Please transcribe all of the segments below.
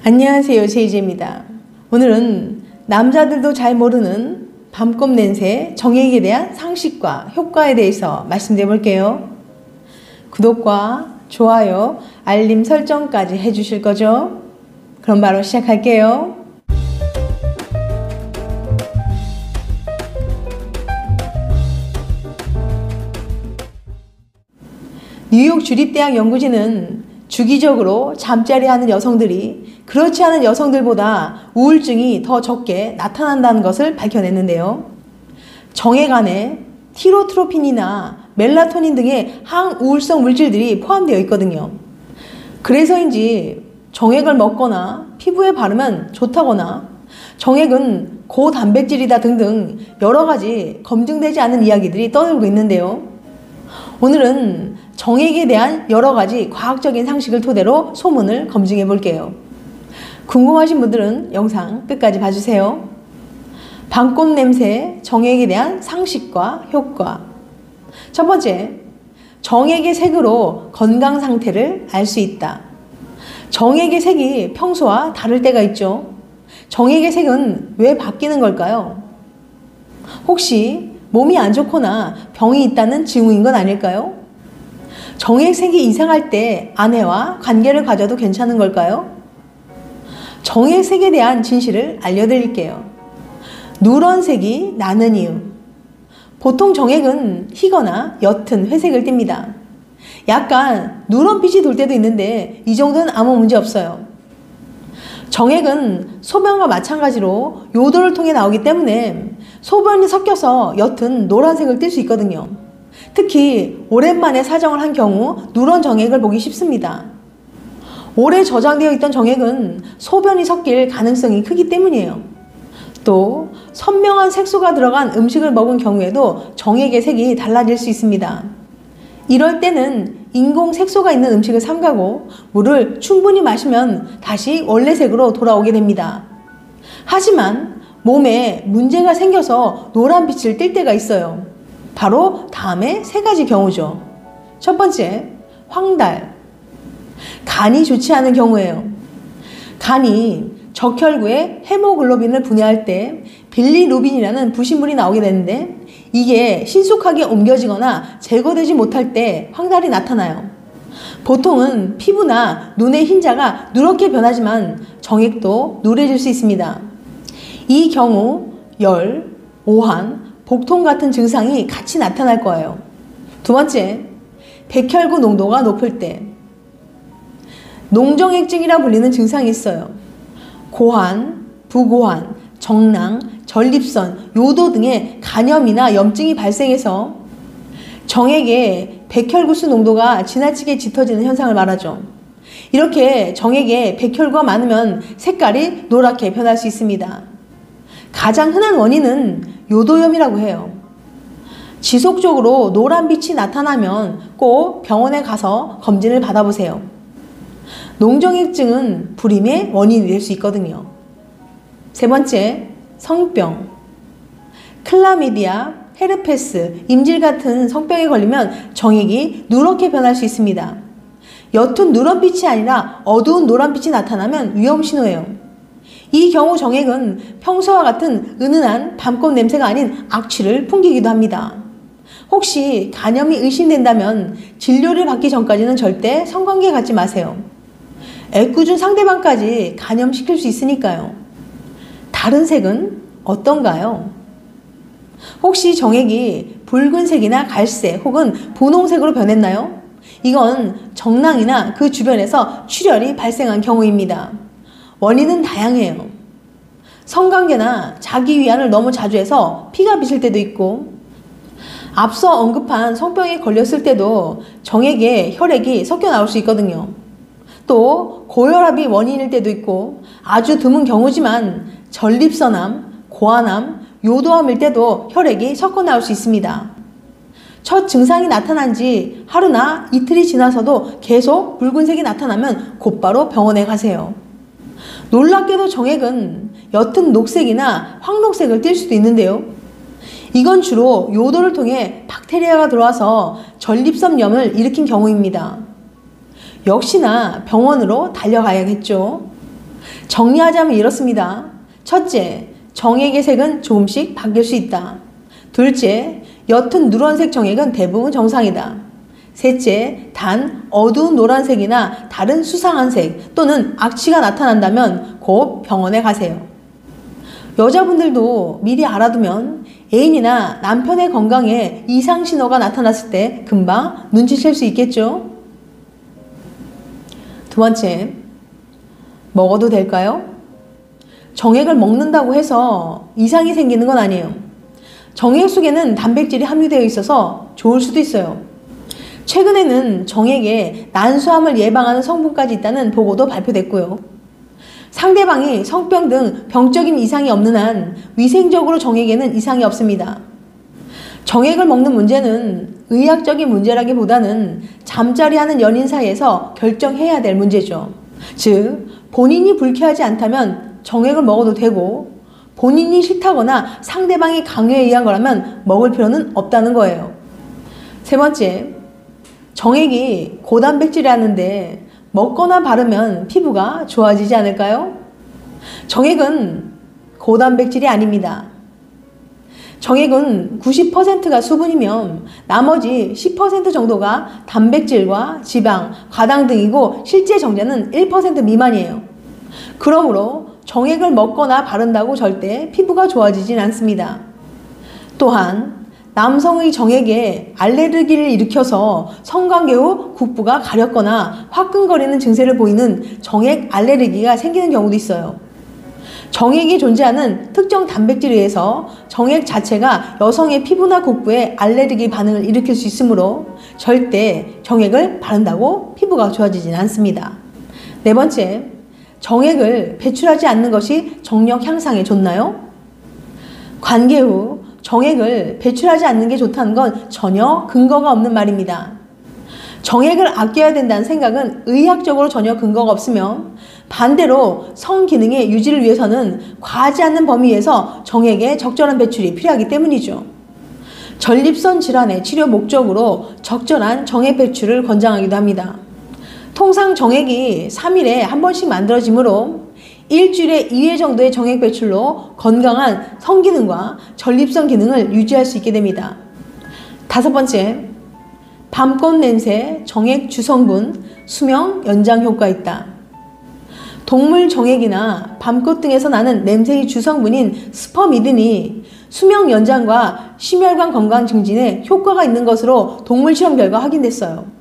안녕하세요, 제이제입니다. 오늘은 남자들도 잘 모르는 밤꽃 냄새 정액에 대한 상식과 효과에 대해서 말씀드려 볼게요. 구독과 좋아요, 알림 설정까지 해주실 거죠? 그럼 바로 시작할게요. 뉴욕 주립대학 연구진은 주기적으로 잠자리 하는 여성들이 그렇지 않은 여성들보다 우울증이 더 적게 나타난다는 것을 밝혀냈는데요. 정액 안에 티로트로핀이나 멜라토닌 등의 항우울성 물질들이 포함되어 있거든요. 그래서인지 정액을 먹거나 피부에 바르면 좋다거나 정액은 고단백질이다 등등 여러 가지 검증되지 않은 이야기들이 떠돌고 있는데요. 오늘은 정액에 대한 여러 가지 과학적인 상식을 토대로 소문을 검증해 볼게요. 궁금하신 분들은 영상 끝까지 봐주세요. 밤꽃 냄새 정액에 대한 상식과 효과. 첫 번째, 정액의 색으로 건강 상태를 알 수 있다. 정액의 색이 평소와 다를 때가 있죠. 정액의 색은 왜 바뀌는 걸까요? 혹시 몸이 안 좋거나 병이 있다는 징후인 건 아닐까요? 정액색이 이상할 때 아내와 관계를 가져도 괜찮은 걸까요? 정액색에 대한 진실을 알려드릴게요. 누런색이 나는 이유. 보통 정액은 희거나 옅은 회색을 띱니다. 약간 누런빛이 돌 때도 있는데 이 정도는 아무 문제 없어요. 정액은 소변과 마찬가지로 요도를 통해 나오기 때문에 소변이 섞여서 옅은 노란색을 띨 수 있거든요. 특히 오랜만에 사정을 한 경우 누런 정액을 보기 쉽습니다. 오래 저장되어 있던 정액은 소변이 섞일 가능성이 크기 때문이에요. 또 선명한 색소가 들어간 음식을 먹은 경우에도 정액의 색이 달라질 수 있습니다. 이럴 때는 인공 색소가 있는 음식을 삼가고 물을 충분히 마시면 다시 원래 색으로 돌아오게 됩니다. 하지만 몸에 문제가 생겨서 노란빛을 띨 때가 있어요. 바로 다음에 세 가지 경우죠. 첫 번째, 황달. 간이 좋지 않은 경우예요. 간이 적혈구에 헤모글로빈을 분해할 때 빌리루빈이라는 부식물이 나오게 되는데 이게 신속하게 옮겨지거나 제거되지 못할 때 황달이 나타나요. 보통은 피부나 눈의 흰자가 누렇게 변하지만 정액도 누래질 수 있습니다. 이 경우 열, 오한, 복통 같은 증상이 같이 나타날 거예요. 두 번째, 백혈구 농도가 높을 때. 농정액증이라 불리는 증상이 있어요. 고환, 부고환, 정낭, 전립선, 요도 등의 간염이나 염증이 발생해서 정액에 백혈구수 농도가 지나치게 짙어지는 현상을 말하죠. 이렇게 정액에 백혈구가 많으면 색깔이 노랗게 변할 수 있습니다. 가장 흔한 원인은 요도염이라고 해요. 지속적으로 노란빛이 나타나면 꼭 병원에 가서 검진을 받아보세요. 농정액증은 불임의 원인이 될 수 있거든요. 세 번째, 성병. 클라미디아, 헤르페스, 임질 같은 성병에 걸리면 정액이 누렇게 변할 수 있습니다. 옅은 누런빛이 아니라 어두운 노란빛이 나타나면 위험 신호예요. 이 경우 정액은 평소와 같은 은은한 밤꽃 냄새가 아닌 악취를 풍기기도 합니다. 혹시 간염이 의심된다면 진료를 받기 전까지는 절대 성관계 갖지 마세요. 애꿎은 상대방까지 간염시킬 수 있으니까요. 다른 색은 어떤가요? 혹시 정액이 붉은색이나 갈색 혹은 분홍색으로 변했나요? 이건 정낭이나 그 주변에서 출혈이 발생한 경우입니다. 원인은 다양해요. 성관계나 자기 위안을 너무 자주 해서 피가 비칠 때도 있고, 앞서 언급한 성병에 걸렸을 때도 정액에 혈액이 섞여 나올 수 있거든요. 또 고혈압이 원인일 때도 있고, 아주 드문 경우지만 전립선암, 고환암, 요도암일 때도 혈액이 섞어 나올 수 있습니다. 첫 증상이 나타난 지 하루나 이틀이 지나서도 계속 붉은색이 나타나면 곧바로 병원에 가세요. 놀랍게도 정액은 옅은 녹색이나 황록색을 띨 수도 있는데요. 이건 주로 요도를 통해 박테리아가 들어와서 전립선염을 일으킨 경우입니다. 역시나 병원으로 달려가야겠죠. 정리하자면 이렇습니다. 첫째, 정액의 색은 조금씩 바뀔 수 있다. 둘째, 옅은 누런색 정액은 대부분 정상이다. 셋째, 단 어두운 노란색이나 다른 수상한 색 또는 악취가 나타난다면 곧 병원에 가세요. 여자분들도 미리 알아두면 애인이나 남편의 건강에 이상 신호가 나타났을 때 금방 눈치챌 수 있겠죠? 두 번째, 먹어도 될까요? 정액을 먹는다고 해서 이상이 생기는 건 아니에요. 정액 속에는 단백질이 함유되어 있어서 좋을 수도 있어요. 최근에는 정액에 난소암을 예방하는 성분까지 있다는 보고도 발표됐고요. 상대방이 성병 등 병적인 이상이 없는 한 위생적으로 정액에는 이상이 없습니다. 정액을 먹는 문제는 의학적인 문제라기보다는 잠자리 하는 연인 사이에서 결정해야 될 문제죠. 즉, 본인이 불쾌하지 않다면 정액을 먹어도 되고 본인이 싫다거나 상대방이 강요에 의한 거라면 먹을 필요는 없다는 거예요. 세 번째, 정액이 고단백질이라는데 먹거나 바르면 피부가 좋아지지 않을까요? 정액은 고단백질이 아닙니다. 정액은 90%가 수분이면 나머지 10% 정도가 단백질과 지방, 과당 등이고 실제 정제는 1% 미만이에요. 그러므로 정액을 먹거나 바른다고 절대 피부가 좋아지진 않습니다. 또한 남성의 정액에 알레르기를 일으켜서 성관계 후 국부가 가렵거나 화끈거리는 증세를 보이는 정액 알레르기가 생기는 경우도 있어요. 정액이 존재하는 특정 단백질에 의해서 정액 자체가 여성의 피부나 국부에 알레르기 반응을 일으킬 수 있으므로 절대 정액을 바른다고 피부가 좋아지진 않습니다. 네 번째, 정액을 배출하지 않는 것이 정력 향상에 좋나요? 관계 후 정액을 배출하지 않는 게 좋다는 건 전혀 근거가 없는 말입니다. 정액을 아껴야 된다는 생각은 의학적으로 전혀 근거가 없으며 반대로 성기능의 유지를 위해서는 과하지 않는 범위에서 정액의 적절한 배출이 필요하기 때문이죠. 전립선 질환의 치료 목적으로 적절한 정액 배출을 권장하기도 합니다. 통상 정액이 3일에 한 번씩 만들어지므로 일주일에 2회 정도의 정액 배출로 건강한 성기능과 전립선 기능을 유지할 수 있게 됩니다. 다섯 번째, 밤꽃 냄새, 정액 주성분, 수명 연장 효과 있다. 동물 정액이나 밤꽃 등에서 나는 냄새의 주성분인 스퍼미딘이 수명 연장과 심혈관 건강 증진에 효과가 있는 것으로 동물 실험 결과 확인됐어요.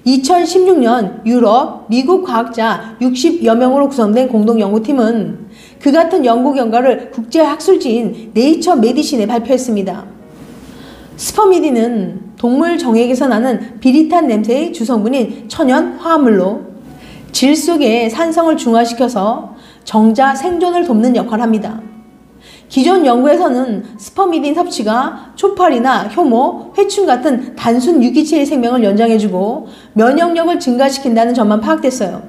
2016년 유럽, 미국 과학자 60여 명으로 구성된 공동연구팀은 그 같은 연구 결과를 국제학술지인 네이처 메디신에 발표했습니다. 스퍼미딘은 동물 정액에서 나는 비릿한 냄새의 주성분인 천연 화합물로 질 속의 산성을 중화시켜서 정자 생존을 돕는 역할을 합니다. 기존 연구에서는 스퍼미딘 섭취가 초파리나 효모, 회충 같은 단순 유기체의 생명을 연장해주고 면역력을 증가시킨다는 점만 파악됐어요.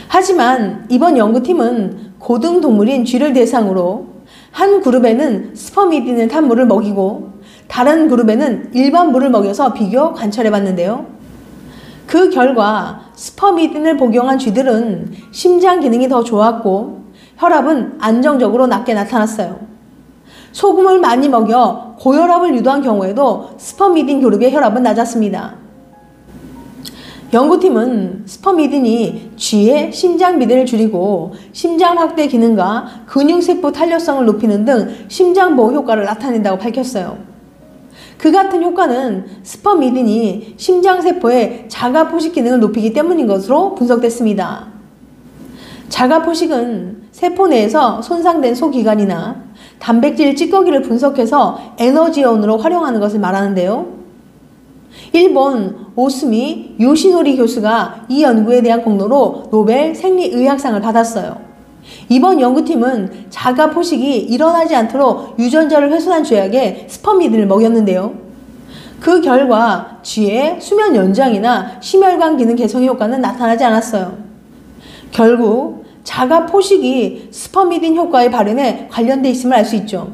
하지만 이번 연구팀은 고등 동물인 쥐를 대상으로 한 그룹에는 스퍼미딘을 탄 물을 먹이고 다른 그룹에는 일반 물을 먹여서 비교 관찰해봤는데요. 그 결과 스퍼미딘을 복용한 쥐들은 심장 기능이 더 좋았고 혈압은 안정적으로 낮게 나타났어요. 소금을 많이 먹여 고혈압을 유도한 경우에도 스퍼미딘 그룹의 혈압은 낮았습니다. 연구팀은 스퍼미딘이 쥐의 심장 비대를 줄이고 심장 확대 기능과 근육세포 탄력성을 높이는 등 심장 보호 효과를 나타낸다고 밝혔어요. 그 같은 효과는 스퍼미딘이 심장세포의 자가 포식 기능을 높이기 때문인 것으로 분석됐습니다. 자가 포식은 세포 내에서 손상된 소기관이나 단백질 찌꺼기를 분석해서 에너지원으로 활용하는 것을 말하는데요. 일본 오스미 요시노리 교수가 이 연구에 대한 공로로 노벨 생리의학상을 받았어요. 이번 연구팀은 자가 포식이 일어나지 않도록 유전자를 훼손한 쥐에게 스퍼미딘을 먹였는데요. 그 결과 쥐의 수면 연장이나 심혈관 기능 개선 효과는 나타나지 않았어요. 결국 자가 포식이 스퍼미딘 효과의 발현에 관련돼 있음을 알 수 있죠.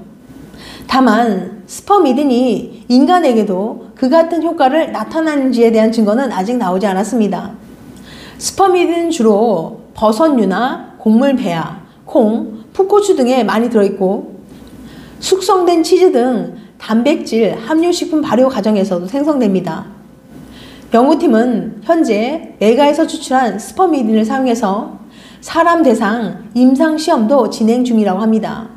다만 스퍼미딘이 인간에게도 그 같은 효과를 나타나는지에 대한 증거는 아직 나오지 않았습니다. 스퍼미딘은 주로 버섯류나 곡물 배아, 콩, 풋고추 등에 많이 들어있고 숙성된 치즈 등 단백질 함유식품 발효 과정에서도 생성됩니다. 연구팀은 현재 메가에서 추출한 스퍼미딘을 사용해서 사람 대상 임상시험도 진행 중이라고 합니다.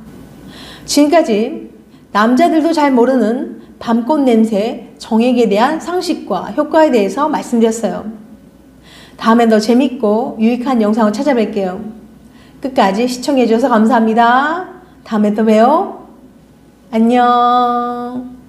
지금까지 남자들도 잘 모르는 밤꽃 냄새 정액에 대한 상식과 효과에 대해서 말씀드렸어요. 다음엔 더 재밌고 유익한 영상을 찾아뵐게요. 끝까지 시청해주셔서 감사합니다. 다음에 또 봬요. 안녕.